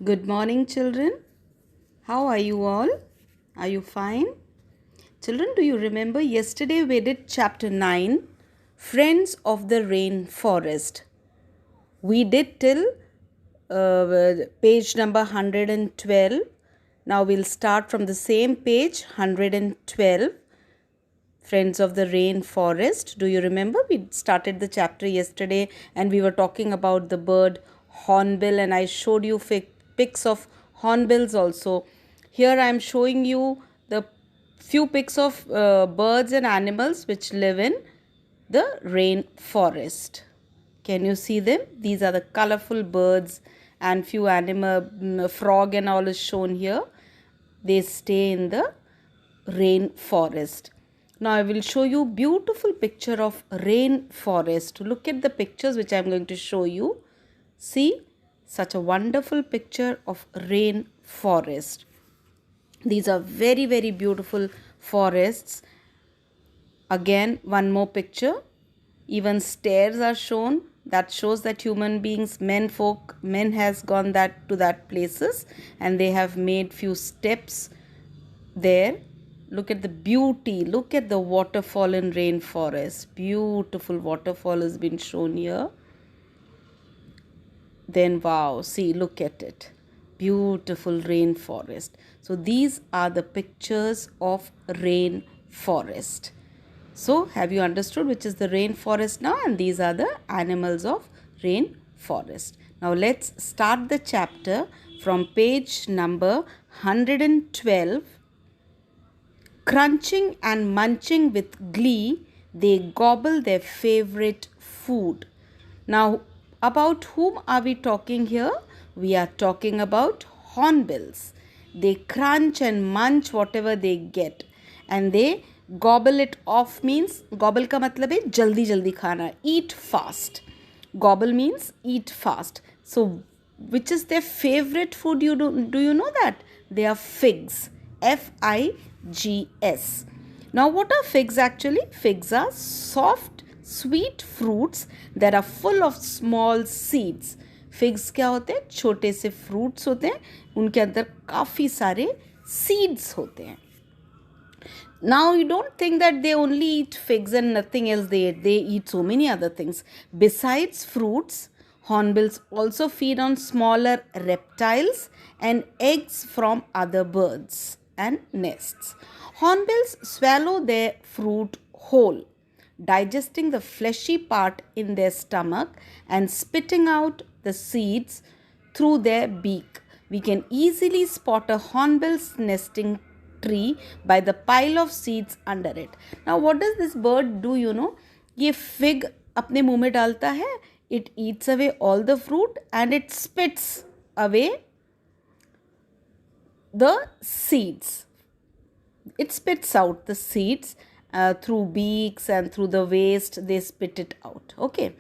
Good morning, children. How are you all? Are you fine? Children, do you remember yesterday we did chapter 9, Friends of the Rainforest? We did till page number 112. Now we'll start from the same page, 112. Friends of the Rainforest. Do you remember? We started the chapter yesterday and we were talking about the bird hornbill, and I showed you pics of hornbills also. Here I am showing you the few pics of birds and animals which live in the rainforest. Can you see them? These are the colorful birds, and few animal, frog and all is shown here. They stay in the rainforest. Now I will show you beautiful picture of rainforest. Look at the pictures which I am going to show you. See, such a wonderful picture of rainforest. These are very, very beautiful forests. Again, one more picture. Even stairs are shown. That shows that human beings, men has gone that to that places, and they have made few steps there. Look at the beauty. Look at the waterfall in rainforest. Beautiful waterfall has been shown here. Then wow, see, look at it. Beautiful rainforest. So these are the pictures of rainforest. So have you understood which is the rainforest now? And these are the animals of rainforest. Now let's start the chapter from page number 112. Crunching and munching with glee, they gobble their favorite food. Now, about whom are we talking here? We are talking about hornbills. They crunch and munch whatever they get, and they gobble it off. Means gobble का मतलब है जल्दी जल्दी खाना, eat fast. Gobble means eat fast. So, which is their favorite food? Do you know that? They are figs. Figs. Now, what are figs actually? Figs are soft, sweet fruits that are full of small seeds. Figs क्या होते हैं? छोटे से fruits होते हैं, उनके अंदर काफ़ी सारे seeds होते हैं. Now, you don't think that they only eat figs and nothing else. They eat so many other things. Besides fruits, hornbills also feed on smaller reptiles and eggs from other birds and nests. Hornbills swallow their fruit whole, digesting the fleshy part in their stomach and spitting out the seeds through their beak. We can easily spot a hornbill's nesting tree by the pile of seeds under it. Now what does this bird do, you know? ये fig अपने मुंह में डालता है. It eats away all the fruit and it spits away the seeds. It spits out the seeds through beaks and through the waste. They spit it out. Okay.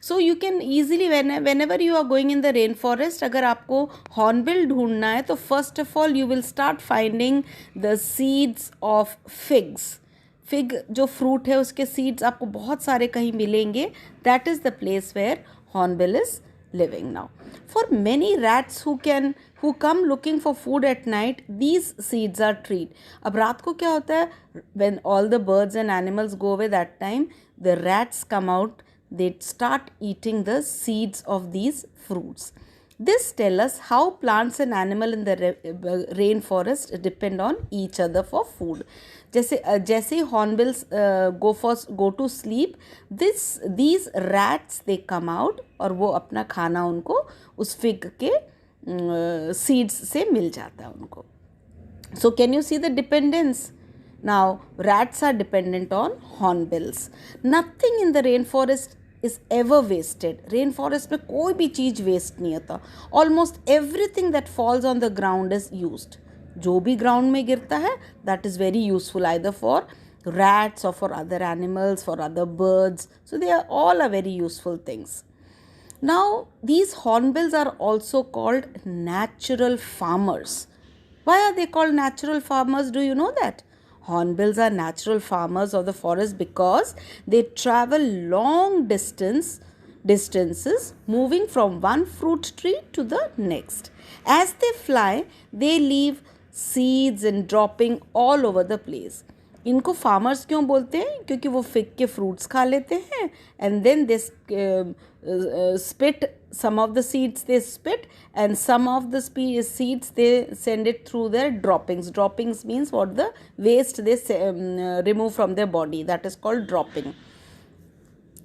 So you can easily, whenever you are going in the rainforest, अगर आपको hornbill ढूंढना है तो first of all you will start finding the seeds of figs. Fig जो fruit है उसके seeds आपको बहुत सारे कहीं मिलेंगे. That is the place where hornbill is living now. For many rats who come looking for food at night, these seeds are treat. अब रात को क्या होता है? When all the birds and animals go away that time, the rats come out. They start eating the seeds of these fruits. This tells us how plants and animal in the rainforest depend on each other for food. जैसे hornbills go to sleep, these rats they come out और वो अपना खाना उनको उस fig के seeds से मिल जाता है उनको. So can you see the dependence? Now rats are dependent on hornbills. Nothing in the rainforest is ever wasted. Rainforest में कोई भी चीज़ waste नहीं होता. Almost everything that falls on the ground is used. जो भी ground में गिरता है, that is very useful either for rats or for other animals, for other birds. So they are all very useful things. Now these hornbills are also called natural farmers. Why are they called natural farmers? Do you know that? Hornbills are natural farmers of the forest because they travel long distance distances, moving from one fruit tree to the next. As they fly, they leave seeds and dropping all over the place. इनको farmers क्यों बोलते हैं? क्योंकि वो fig के fruits खा लेते हैं and then they spit some of the seeds, they spit, and some of the seeds they send it through their droppings means what? The waste they remove from their body, that is called dropping.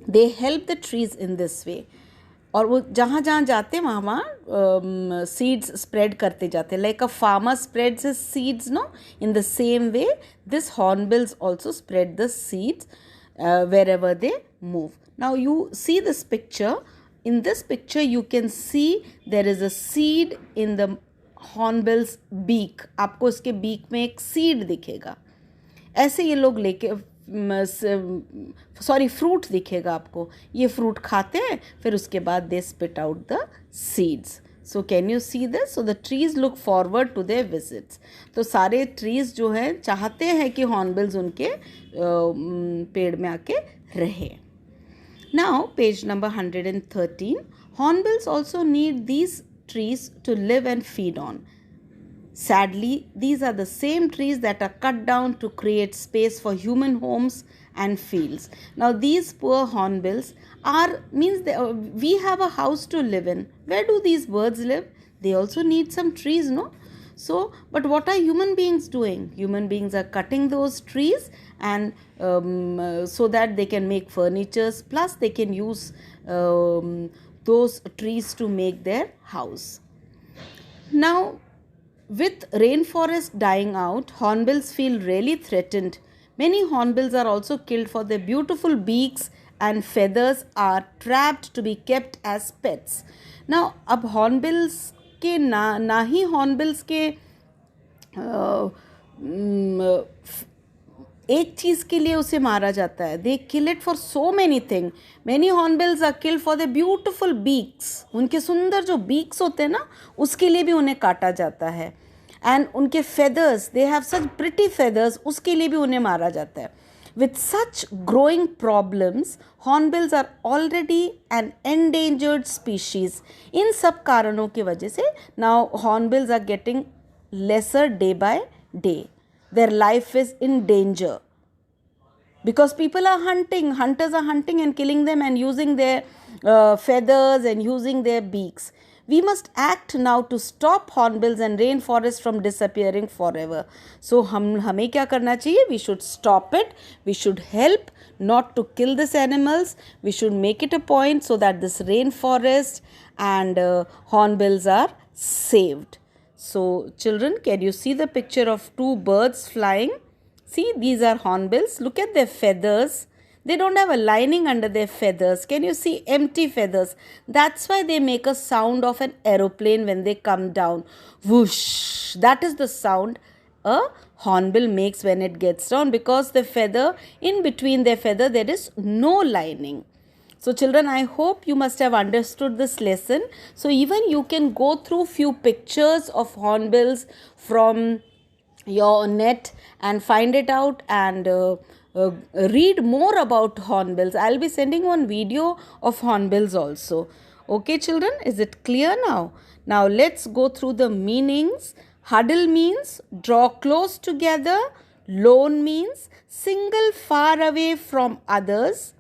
They help the trees in this way. और वो जहाँ जहाँ जाते हैं वहाँ seeds spread करते जाते हैं. Like a farmer spreads his seeds, no, in the same way this hornbills also spread the seeds wherever they move. Now you see this picture. In this picture you can see there is a seed in the hornbill's beak. आपको इसके beak में एक seed दिखेगा. ऐसे ये लोग लेके fruit दिखेगा आपको. ये फ्रूट खाते हैं, फिर उसके बाद they spit out the seeds. So can you see this? So the trees look forward to their visits. तो सारे ट्रीज जो हैं चाहते हैं कि हॉर्नबिल्स उनके पेड़ में आके रहे. Now page number 113. Hornbills also need these trees to live and feed on. Sadly, these are the same trees that are cut down to create space for human homes and fields. Now, these poor hornbills we have a house to live in. Where do these birds live? They also need some trees, no? So, but what are human beings doing? Human beings are cutting those trees and so that they can make furnitures. Plus, they can use those trees to make their house. Now, with rainforest dying out, hornbills feel really threatened. Many hornbills are also killed for their beautiful beaks and feathers are trapped to be kept as pets. Now, अब hornbills के ना ही hornbills के एक चीज़ के लिए उसे मारा जाता है. They kill it for so many things. Many hornbills are killed for their beautiful beaks. उनके सुंदर जो beaks होते हैं ना, उसके लिए भी उन्हें काटा जाता है. And उनके feathers, they have such pretty feathers, उसके लिए भी उन्हें मारा जाता है. With such growing problems, hornbills are already an endangered species. इन सब कारणों की वजह से now hornbills are getting lesser day by day. Their life is in danger because people are hunting. Hunters are hunting and killing them and using their feathers and using their beaks. We must act now to stop hornbills and rainforests from disappearing forever. So हमें क्या करना चाहिए? We should stop it. We should help not to kill these animals. We should make it a point so that this rainforest and hornbills are saved. So children, can you see the picture of two birds flying? See, these are hornbills. Look at their feathers. They don't have a lining under their feathers. Can you see empty feathers? That's why they make a sound of an aeroplane when they come down. Whoosh! That is the sound a hornbill makes when it gets down, because the feather, in between their feather, there is no lining. So children, I hope you must have understood this lesson. So even you can go through few pictures of hornbills from your net and find it out and read more about hornbills. I'll be sending one video of hornbills also. Okay children, is it clear now? Now let's go through the meanings. Huddle means draw close together. Lone means single far away from others.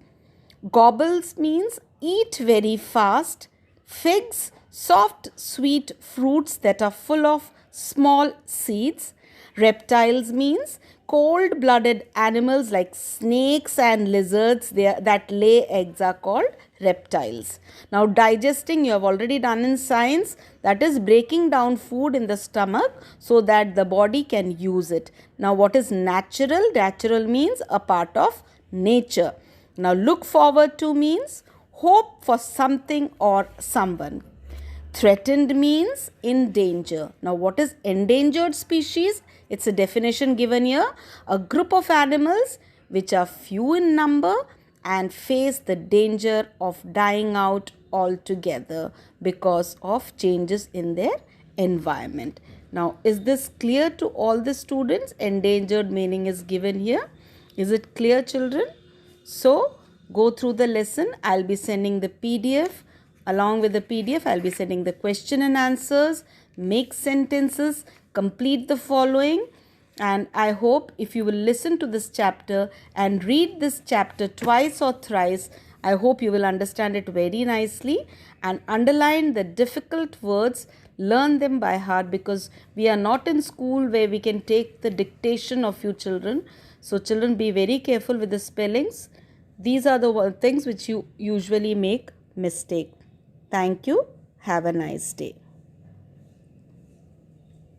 Gobbles means eat very fast. Figs, soft sweet fruits that are full of small seeds. Reptiles means cold-blooded animals like snakes and lizards that lay eggs are called reptiles. Now digesting you have already done in science, that is breaking down food in the stomach so that the body can use it. Now what is natural? Natural means a part of nature. Now look forward to means hope for something or someone. Threatened means in danger. Now what is endangered species? It's a definition given here. A group of animals which are few in number and face the danger of dying out altogether because of changes in their environment. Now is this clear to all the students? Endangered meaning is given here. Is it clear children? So Go through the lesson. I'll be sending the PDF. Along with the PDF, I'll be sending the question and answers. Make sentences. Complete the following. And I hope if you will listen to this chapter and read this chapter twice or thrice, I hope you will understand it very nicely and underline the difficult words. Learn them by heart, because we are not in school where we can take the dictation of you children. So children, be very careful with the spellings. These are the things which you usually make mistake. Thank you. Have a nice day.